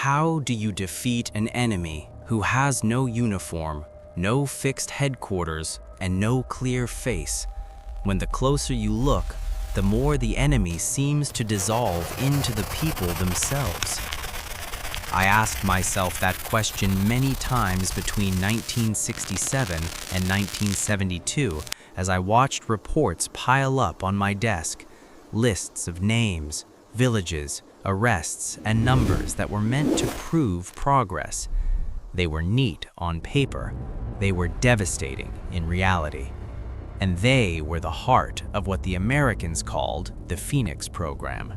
How do you defeat an enemy who has no uniform, no fixed headquarters, and no clear face? When the closer you look, the more the enemy seems to dissolve into the people themselves. I asked myself that question many times between 1967 and 1972 as I watched reports pile up on my desk, lists of names, villages, arrests, and numbers that were meant to prove progress. They were neat on paper. They were devastating in reality. And they were the heart of what the Americans called the Phoenix Program.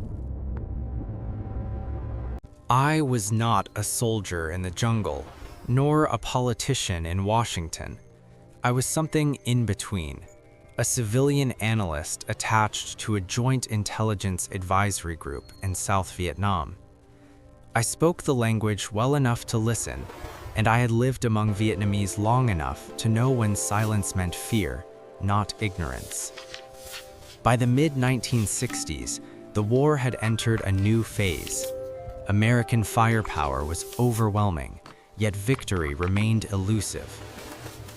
I was not a soldier in the jungle, nor a politician in Washington. I was something in between, a civilian analyst attached to a joint intelligence advisory group in South Vietnam. I spoke the language well enough to listen, and I had lived among Vietnamese long enough to know when silence meant fear, not ignorance. By the mid-1960s, the war had entered a new phase. American firepower was overwhelming, yet victory remained elusive.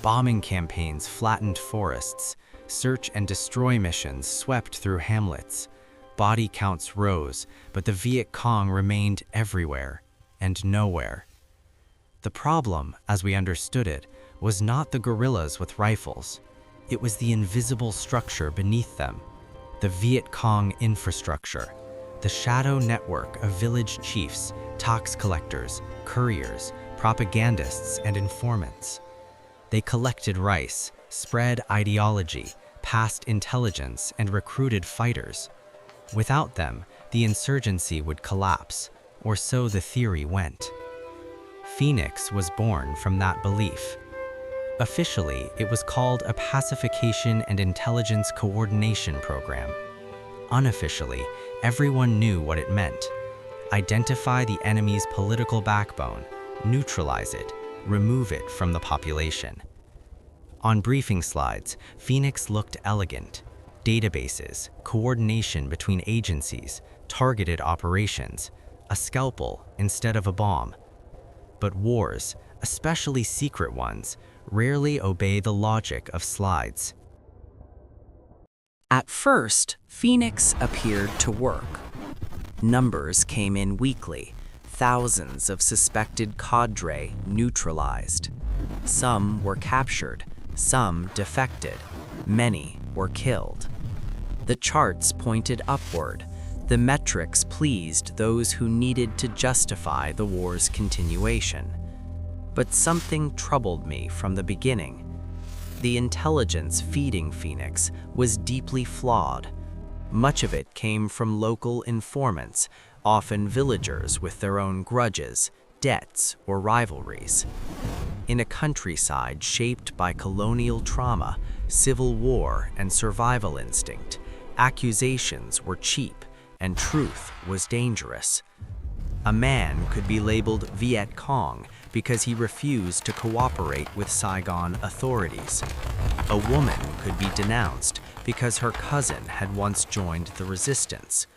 Bombing campaigns flattened forests, search and destroy missions swept through hamlets. Body counts rose, but the Viet Cong remained everywhere and nowhere. The problem, as we understood it, was not the guerrillas with rifles. It was the invisible structure beneath them, the Viet Cong infrastructure, the shadow network of village chiefs, tax collectors, couriers, propagandists, and informants. They collected rice, spread ideology, passed intelligence, and recruited fighters. Without them, the insurgency would collapse, or so the theory went. Phoenix was born from that belief. Officially, it was called a Pacification and Intelligence Coordination Program. Unofficially, everyone knew what it meant. Identify the enemy's political backbone, neutralize it, remove it from the population. On briefing slides, Phoenix looked elegant. Databases, coordination between agencies, targeted operations, a scalpel instead of a bomb. But wars, especially secret ones, rarely obey the logic of slides. At first, Phoenix appeared to work. Numbers came in weekly, thousands of suspected cadre neutralized. Some were captured, some defected, many were killed. The charts pointed upward. The metrics pleased those who needed to justify the war's continuation. But something troubled me from the beginning. The intelligence feeding Phoenix was deeply flawed. Much of it came from local informants, often villagers with their own grudges, debts, or rivalries. In a countryside shaped by colonial trauma, civil war, and survival instinct, accusations were cheap and truth was dangerous. A man could be labeled Viet Cong because he refused to cooperate with Saigon authorities. A woman could be denounced because her cousin had once joined the resistance.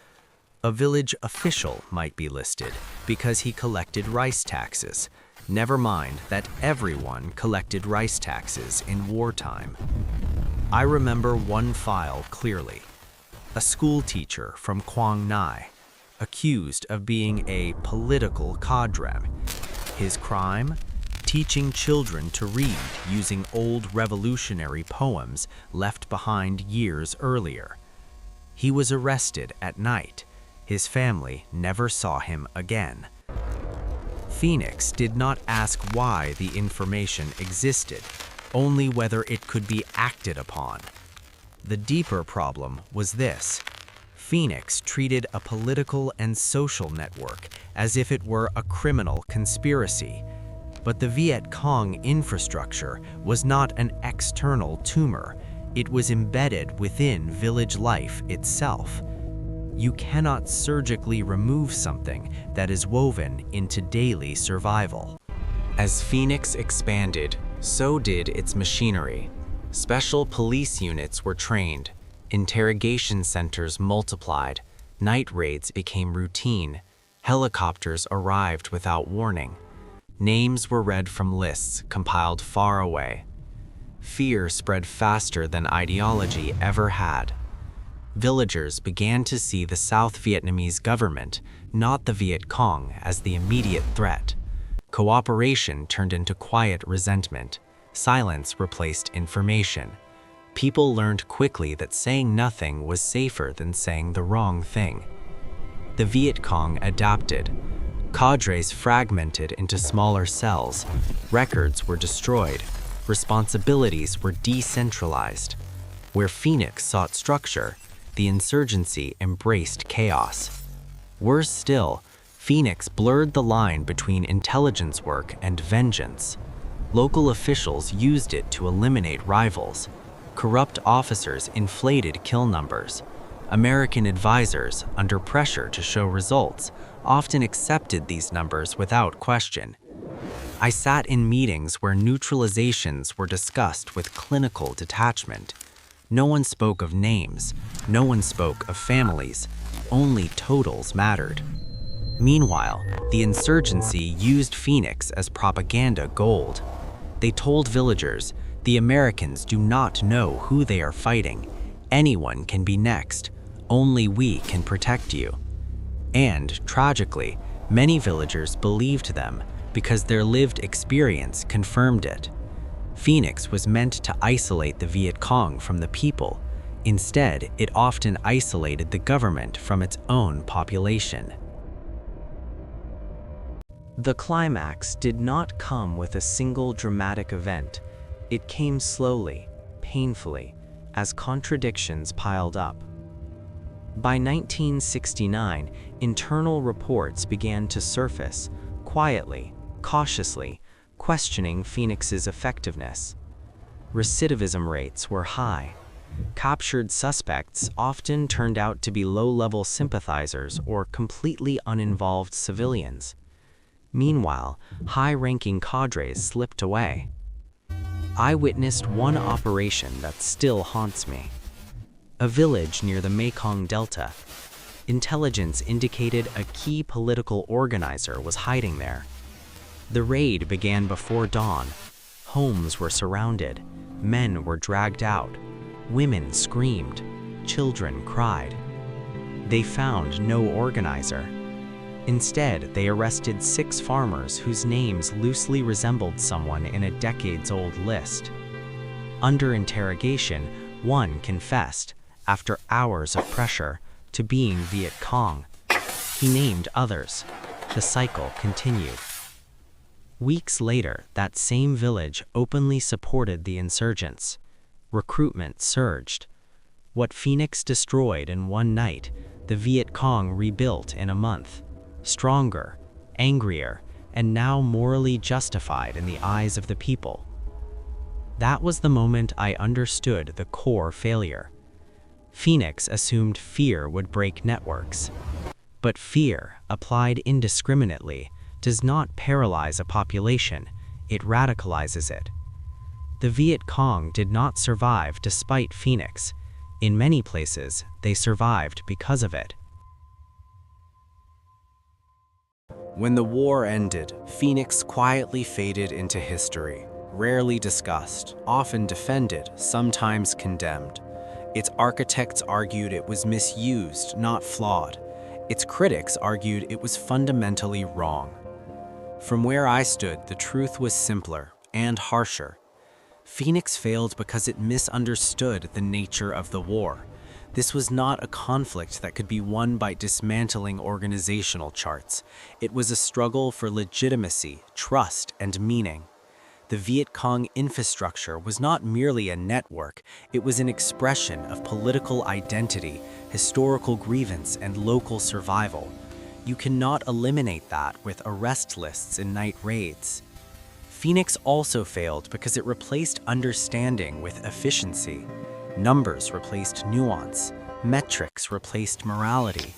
A village official might be listed because he collected rice taxes. Never mind that everyone collected rice taxes in wartime. I remember one file clearly. A school teacher from Quang Nai, accused of being a political cadre. His crime? Teaching children to read using old revolutionary poems left behind years earlier. He was arrested at night. His family never saw him again. Phoenix did not ask why the information existed, only whether it could be acted upon. The deeper problem was this. Phoenix treated a political and social network as if it were a criminal conspiracy. But the Viet Cong infrastructure was not an external tumor. It was embedded within village life itself. You cannot surgically remove something that is woven into daily survival. As Phoenix expanded, so did its machinery. Special police units were trained. Interrogation centers multiplied. Night raids became routine. Helicopters arrived without warning. Names were read from lists compiled far away. Fear spread faster than ideology ever had. Villagers began to see the South Vietnamese government, not the Viet Cong, as the immediate threat. Cooperation turned into quiet resentment. Silence replaced information. People learned quickly that saying nothing was safer than saying the wrong thing. The Viet Cong adapted. Cadres fragmented into smaller cells. Records were destroyed. Responsibilities were decentralized. Where Phoenix sought structure, the insurgency embraced chaos. Worse still, Phoenix blurred the line between intelligence work and vengeance. Local officials used it to eliminate rivals. Corrupt officers inflated kill numbers. American advisors, under pressure to show results, often accepted these numbers without question. I sat in meetings where neutralizations were discussed with clinical detachment. No one spoke of names, no one spoke of families, only totals mattered. Meanwhile, the insurgency used Phoenix as propaganda gold. They told villagers, "The Americans do not know who they are fighting. Anyone can be next. Only we can protect you." And, tragically, many villagers believed them because their lived experience confirmed it. Phoenix was meant to isolate the Viet Cong from the people. Instead, it often isolated the government from its own population. The climax did not come with a single dramatic event. It came slowly, painfully, as contradictions piled up. By 1969, internal reports began to surface, quietly, cautiously, questioning Phoenix's effectiveness. Recidivism rates were high. Captured suspects often turned out to be low-level sympathizers or completely uninvolved civilians. Meanwhile, high-ranking cadres slipped away. I witnessed one operation that still haunts me. A village near the Mekong Delta. Intelligence indicated a key political organizer was hiding there. The raid began before dawn. Homes were surrounded. Men were dragged out. Women screamed. Children cried. They found no organizer. Instead, they arrested 6 farmers whose names loosely resembled someone in a decades-old list. Under interrogation, one confessed, after hours of pressure, to being Viet Cong. He named others. The cycle continued. Weeks later, that same village openly supported the insurgents. Recruitment surged. What Phoenix destroyed in one night, the Viet Cong rebuilt in a month. Stronger, angrier, and now morally justified in the eyes of the people. That was the moment I understood the core failure. Phoenix assumed fear would break networks. But fear, applied indiscriminately, does not paralyze a population, it radicalizes it. The Viet Cong did not survive despite Phoenix. In many places, they survived because of it. When the war ended, Phoenix quietly faded into history, rarely discussed, often defended, sometimes condemned. Its architects argued it was misused, not flawed. Its critics argued it was fundamentally wrong. From where I stood, the truth was simpler and harsher. Phoenix failed because it misunderstood the nature of the war. This was not a conflict that could be won by dismantling organizational charts. It was a struggle for legitimacy, trust, and meaning. The Viet Cong infrastructure was not merely a network, it was an expression of political identity, historical grievance, and local survival. You cannot eliminate that with arrest lists and night raids. Phoenix also failed because it replaced understanding with efficiency. Numbers replaced nuance, metrics replaced morality,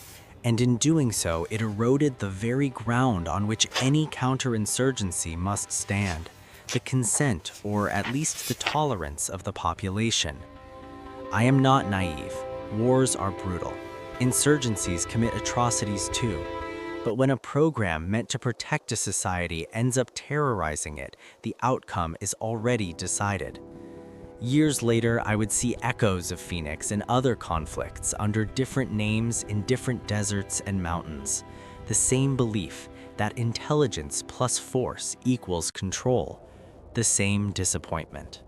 and in doing so, it eroded the very ground on which any counterinsurgency must stand, the consent, or at least the tolerance of the population. I am not naive. Wars are brutal. Insurgencies commit atrocities too. But when a program meant to protect a society ends up terrorizing it, the outcome is already decided. Years later, I would see echoes of Phoenix in other conflicts under different names in different deserts and mountains. The same belief that intelligence plus force equals control. The same disappointment.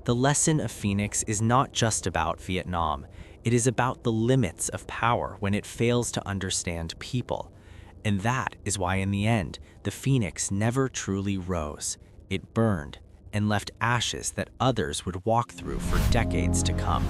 The lesson of Phoenix is not just about Vietnam. It is about the limits of power when it fails to understand people. And that is why in the end, the Phoenix never truly rose. It burned and left ashes that others would walk through for decades to come.